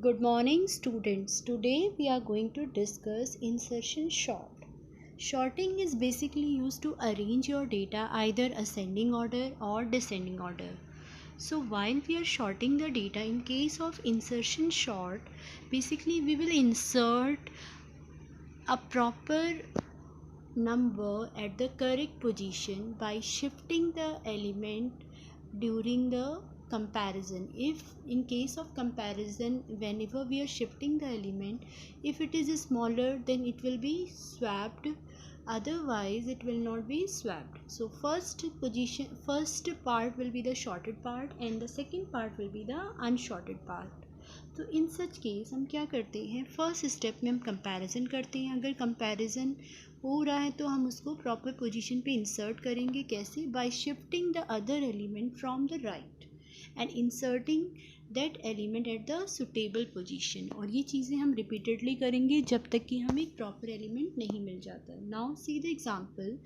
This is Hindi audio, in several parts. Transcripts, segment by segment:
Good morning, students. Today we are going to discuss insertion sort. Sorting is basically used to arrange your data either ascending order or descending order. So while we are sorting the data, in case of insertion sort, basically we will insert a proper number at the correct position by shifting the element during the comparison. If in case of comparison, whenever we are shifting the element, if it is smaller, then it will be swapped, otherwise it will not be swapped. So first part will be the sorted part and the second part will be the unsorted part. तो इन सच केस हम क्या करते हैं, फर्स्ट स्टेप में हम कंपैरिजन करते हैं. अगर कंपैरिजन हो रहा है तो हम उसको प्रॉपर पोजीशन पे इंसर्ट करेंगे. कैसे? Bye shifting the other element from the right and inserting that element at the suitable position. और ये चीज़ें हम रिपीटेडली करेंगे जब तक कि हमें एक प्रॉपर एलिमेंट नहीं मिल जाता. Now see the example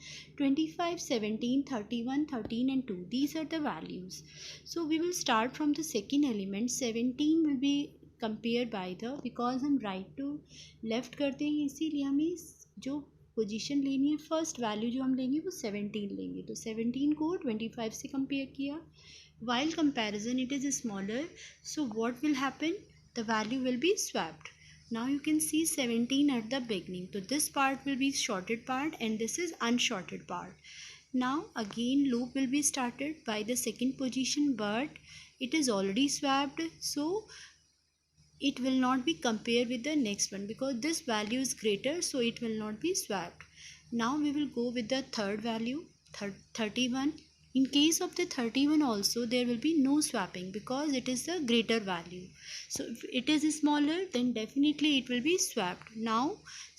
25, 17, 31, 13 and 2. These are the values. So we will start from the second element. 17 will be compare by the, because हम राइट टू लेफ़्ट करते हैं इसीलिए हमें जो पोजीशन लेनी है, फर्स्ट वैल्यू जो हम लेंगे वो 17 लेंगे. तो 17 को 25 से कंपेयर किया. While comparison it is smaller, so what will happen, the value will be swapped. Now you can see 17 at the beginning. So this part will be sorted part and this is unsorted part. Now again loop will be started by the second position, but it is already swapped, so it will not be compared with the next one because this value is greater, so it will not be swapped. Now we will go with the third value, 31. In case of the 31 also there will be no swapping because it is the greater value. So if it is smaller, then definitely it will be swapped. Now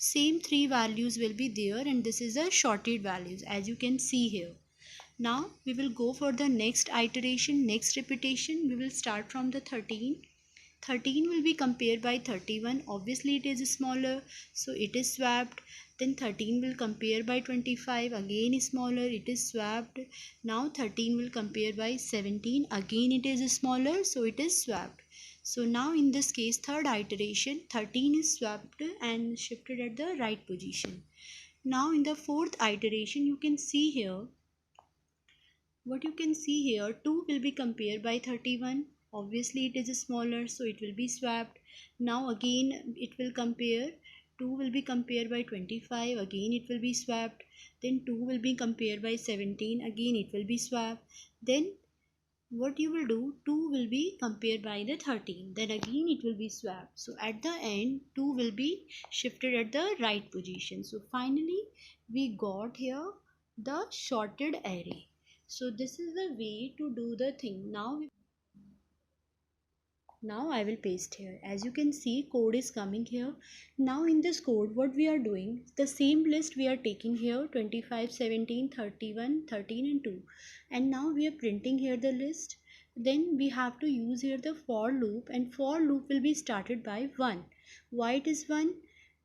same three values will be there and this is the sorted values as you can see here. Now we will go for the next iteration, next repetition. We will start from the 13. 13 will be compared by 31. Obviously it is smaller, so it is swapped. Then 13 will compare by 25. Again smaller, it is swapped. Now 13 will compare by 17. Again it is smaller, so it is swapped. So now in this case, third iteration, 13 is swapped and shifted at the right position. Now in the fourth iteration, you can see here, what you can see here, 2 will be compared by 31. Obviously it is smaller, so it will be swapped. Now again it will compare, 2 will be compared by 25. Again it will be swapped. Then 2 will be compared by 17. Again it will be swapped. Then what you will do, 2 will be compared by the 13. Then again it will be swapped. So at the end 2 will be shifted at the right position. So finally we got here the sorted array. So this is the way to do the thing. Now I will paste here. As you can see, code is coming here. Now in this code, what we are doing, the same list we are taking here, 25, 17, 31, 13 and 2. And now we are printing here the list. Then we have to use here the for loop, and for loop will be started by 1. Why it is 1?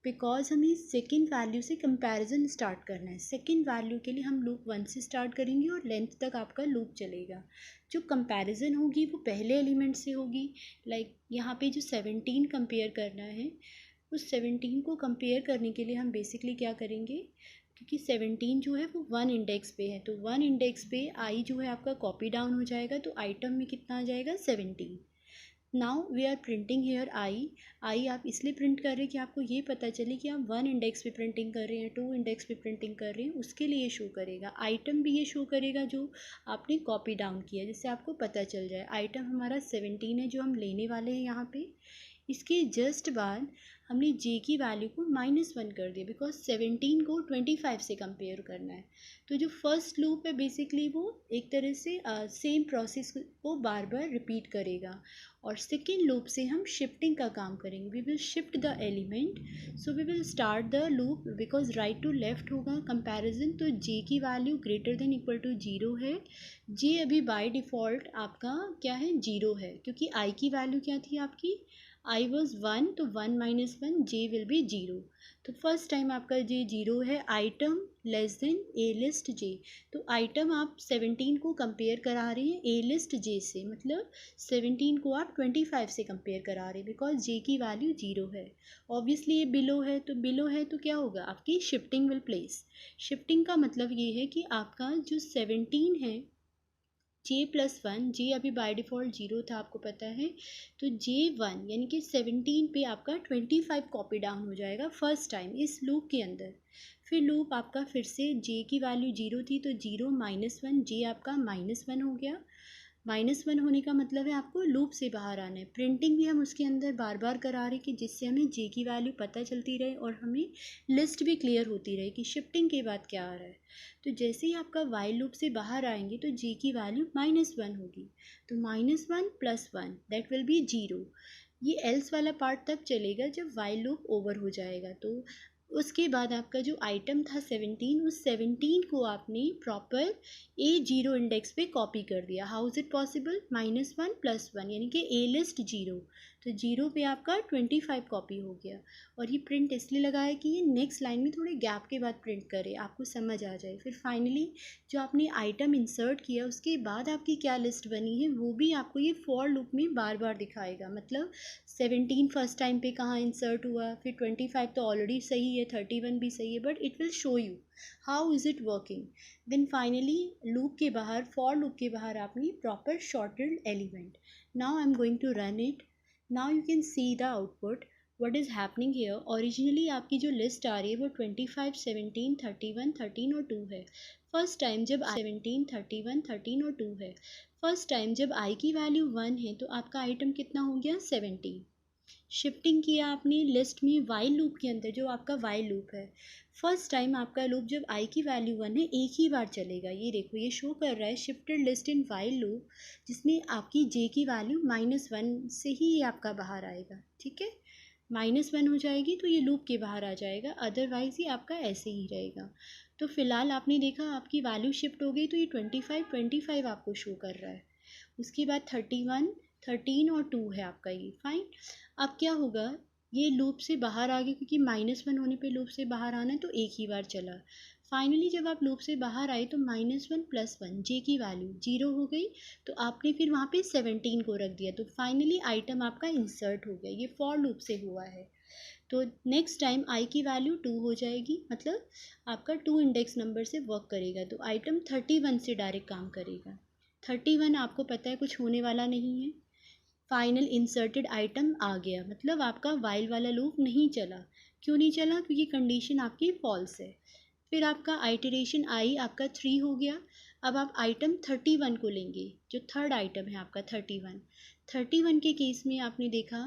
Because हमें सेकेंड वैल्यू से कंपैरिजन स्टार्ट करना है. सेकेंड वैल्यू के लिए हम लूप 1 से स्टार्ट करेंगे और लेंथ तक आपका लूप चलेगा. जो कंपैरिजन होगी वो पहले एलिमेंट से होगी. लाइक यहाँ पे जो 17 कंपेयर करना है, उस 17 को कंपेयर करने के लिए हम बेसिकली क्या करेंगे, क्योंकि 17 जो है वो 1 इंडेक्स पे है, तो 1 इंडेक्स पे आई जो है आपका कॉपी डाउन हो जाएगा, तो आइटम में कितना आ जाएगा, 17. Now we are printing here I आप इसलिए प्रिंट कर रहे हैं कि आपको ये पता चले कि आप 1 इंडेक्स पे प्रिंटिंग कर रहे हैं, 2 इंडेक्स पे प्रिंटिंग कर रहे हैं, उसके लिए ये शो करेगा. आइटम भी ये शो करेगा जो आपने कॉपी डाउन किया, जिससे आपको पता चल जाए. आइटम हमारा 17 है जो हम लेने वाले हैं यहाँ पे. इसके जस्ट बाद हमने जे की वैल्यू को -1 कर दिया बिकॉज 17 को 25 से कंपेयर करना है. तो जो फर्स्ट लूप है बेसिकली वो एक तरह से सेम प्रोसेस को बार बार रिपीट करेगा. और सेकेंड लूप से हम शिफ्टिंग का काम करेंगे. We will shift the element, so we will start the loop because right to left होगा कंपैरिजन. तो जे की value greater than equal to 0 है. जे अभी बाय डिफ़ॉल्ट आपका क्या है, 0 है, क्योंकि आई की वैल्यू क्या थी आपकी, आई वॉज 1 तो 1 माइनस 1 जे विल बी 0। तो फर्स्ट टाइम आपका जे 0 है, आइटम लेस देन ए लिस्ट जे। तो आइटम आप 17 को कंपेयर करा रहे हैं ए लिस्ट जे से, मतलब 17 को आप 25 से कंपेयर करा रहे हैं बिकॉज जे की वैल्यू 0 है। ऑब्वियसली ये बिलो है, तो बिलो है तो क्या होगा, आपकी शिफ्टिंग विल प्लेस। शिफ्टिंग का मतलब ये है कि आपका जो 17 है, जे प्लस वन, जे अभी बाय डिफ़ॉल्ट 0 था आपको पता है, तो जे 1 यानी कि 17 पे आपका 25 कॉपी डाउन हो जाएगा फर्स्ट टाइम इस लूप के अंदर। फिर लूप आपका फिर से जे की वैल्यू 0 थी तो 0 माइनस 1, जे आपका -1 हो गया। -1 होने का मतलब है आपको लूप से बाहर आना है। प्रिंटिंग भी हम उसके अंदर बार बार करा रहे कि जिससे हमें जे की वैल्यू पता चलती रहे और हमें लिस्ट भी क्लियर होती रहे कि शिफ्टिंग के बाद क्या आ रहा है। तो जैसे ही आपका वाइल लूप से बाहर आएंगे तो जे की वैल्यू -1 होगी। तो -1 + 1 दैट विल बी 0। ये एल्स वाला पार्ट तब चलेगा जब वाइल लूप ओवर हो जाएगा। तो उसके बाद आपका जो आइटम था 17, उस 17 को आपने प्रॉपर A0 इंडेक्स पे कॉपी कर दिया। हाउ इज़ इट पॉसिबल, -1 + 1 यानी कि ए लिस्ट 0, तो 0 पे आपका 25 कॉपी हो गया। और ये प्रिंट इसलिए लगा है कि ये नेक्स्ट लाइन में थोड़े गैप के बाद प्रिंट करे, आपको समझ आ जाए। फिर फाइनली जो आपने आइटम इंसर्ट किया उसके बाद आपकी क्या लिस्ट बनी है वो भी आपको ये फॉर लूप में बार बार दिखाएगा। मतलब 17 फर्स्ट टाइम पे कहाँ इंसर्ट हुआ, फिर 25 तो ऑलरेडी सही है, 31 भी सही है, but it will show you how is it working. Then finally loop के बाहर, फॉर लूप के बाहर आपने proper sorted element. Now I am going to run it. Now you can see the output what is happening here. Originally आपकी जो लिस्ट आ रही है वो 25, 17, 31, 13 और 2 है। फर्स्ट टाइम जब 17, 31, 13 और 2 है, फर्स्ट टाइम जब आई की वैल्यू 1 है तो आपका आइटम कितना हो गया, 17। शिफ्टिंग किया आपने लिस्ट में वाइल लूप के अंदर, जो आपका वाइल लूप है। फर्स्ट टाइम आपका लूप जब आई की वैल्यू 1 है एक ही बार चलेगा। ये देखो ये शो कर रहा है shifted list in while loop, जिसमें आपकी जे की वैल्यू -1 से ही ये आपका बाहर आएगा। ठीक है, -1 हो जाएगी तो ये लूप के बाहर आ जाएगा, अदरवाइज ये आपका ऐसे ही रहेगा। तो फिलहाल आपने देखा आपकी वैल्यू शिफ्ट हो गई तो ये 25 आपको शो कर रहा है। उसके बाद 31, 13 और 2 है आपका, ये फाइन। अब क्या होगा, ये लूप से बाहर आ गए क्योंकि -1 होने पे लूप से बाहर आना है तो एक ही बार चला। फाइनली जब आप लूप से बाहर आए तो -1 + 1 जे की वैल्यू 0 हो गई, तो आपने फिर वहाँ पे 17 को रख दिया, तो फाइनली आइटम आपका इंसर्ट हो गया। ये फॉर लूप से हुआ है। तो नेक्स्ट टाइम आई की वैल्यू 2 हो जाएगी, मतलब आपका 2 इंडेक्स नंबर से वर्क करेगा, तो आइटम 31 से डायरेक्ट काम करेगा। 31 आपको पता है कुछ होने वाला नहीं है। फाइनल इंसर्टेड आइटम आ गया, मतलब आपका वाइल वाला लूप नहीं चला। क्यों नहीं चला, क्योंकि कंडीशन आपकी फॉल्स है। फिर आपका आइटरेशन आई आपका 3 हो गया। अब आप आइटम 31 को लेंगे, जो थर्ड आइटम है आपका 31। 31 के केस में आपने देखा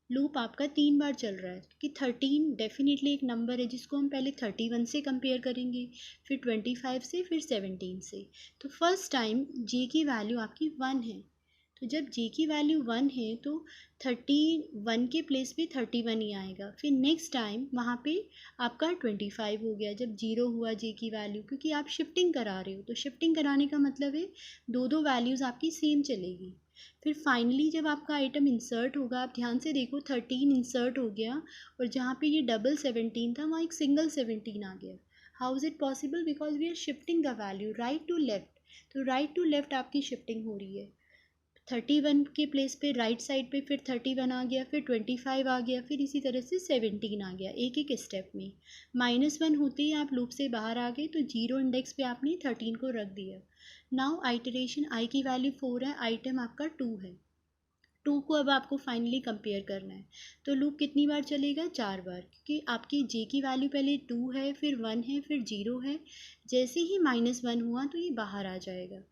लूप आपका 3 बार चल रहा है, कि 13 डेफिनेटली एक नंबर है जिसको हम पहले 31 से कंपेयर करेंगे, फिर 25 से, फिर 17 से। तो फर्स्ट टाइम जे की वैल्यू आपकी 1 है, तो जब जे की वैल्यू 1 है तो 31 के प्लेस पे 31 ही आएगा। फिर नेक्स्ट टाइम वहाँ पे आपका 25 हो गया जब 0 हुआ जे की वैल्यू, क्योंकि आप शिफ्टिंग करा रहे हो, तो शिफ्टिंग कराने का मतलब है दो दो वैल्यूज़ आपकी सेम चलेगी। फिर फाइनली जब आपका आइटम इंसर्ट होगा, आप ध्यान से देखो 13 इंसर्ट हो गया और जहाँ पे ये डबल 17 था वहाँ एक सिंगल 17 आ गया। How is it possible, because we are shifting the value right to left. तो राइट टू लेफ्ट आपकी शिफ्टिंग हो रही है। 31 के प्लेस पे राइट साइड पे फिर 31 आ गया, फिर 25 आ गया, फिर इसी तरह से 17 आ गया, एक एक स्टेप में। -1 होते ही आप लूप से बाहर आ गए तो 0 इंडेक्स पे आपने 13 को रख दिया। नाउ आइटरेशन आई की वैल्यू 4 है, आइटम आपका 2 है। 2 को अब आपको फाइनली कंपेयर करना है, तो लूप कितनी बार चलेगा, 4 बार, क्योंकि आपकी जे की वैल्यू पहले 2 है, फिर 1 है, फिर 0 है। जैसे ही -1 हुआ तो ये बाहर आ जाएगा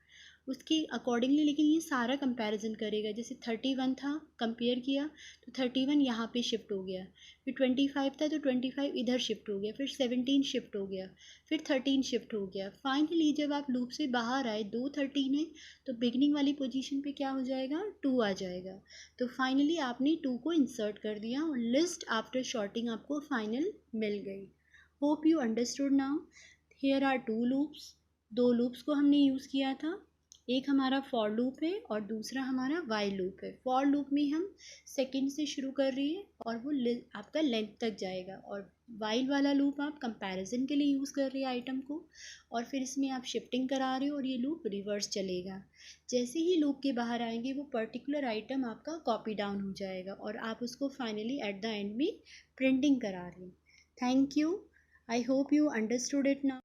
उसके अकॉर्डिंगली। लेकिन ये सारा कंपैरिजन करेगा, जैसे 31 था कंपेयर किया तो 31 यहाँ पे शिफ्ट हो गया, फिर 25 था तो 25 इधर शिफ्ट हो गया, फिर 17 शिफ्ट हो गया, फिर 13 शिफ्ट हो गया। फाइनली जब आप लूप से बाहर आए, 2 13 है तो बिगनिंग वाली पोजीशन पे क्या हो जाएगा, 2 आ जाएगा। तो फाइनली आपने 2 को इंसर्ट कर दिया और लिस्ट आफ्टर शॉर्टिंग आपको फाइनल मिल गई। Hope you understood now. Here are 2 loops, 2 loops को हमने यूज़ किया था। एक हमारा फॉर लूप है और दूसरा हमारा वाइल लूप है। फॉर लूप में हम सेकंड से शुरू कर रहे हैं और वो आपका लेंथ तक जाएगा, और वाइल वाला लूप आप कंपैरिजन के लिए यूज़ कर रहे हैं आइटम को, और फिर इसमें आप शिफ्टिंग करा रहे हो और ये लूप रिवर्स चलेगा। जैसे ही लूप के बाहर आएंगे वो पर्टिकुलर आइटम आपका कॉपी डाउन हो जाएगा और आप उसको फाइनली एट द एंड में प्रिंटिंग करा रहे हैं। Thank you. I hope you understood it now.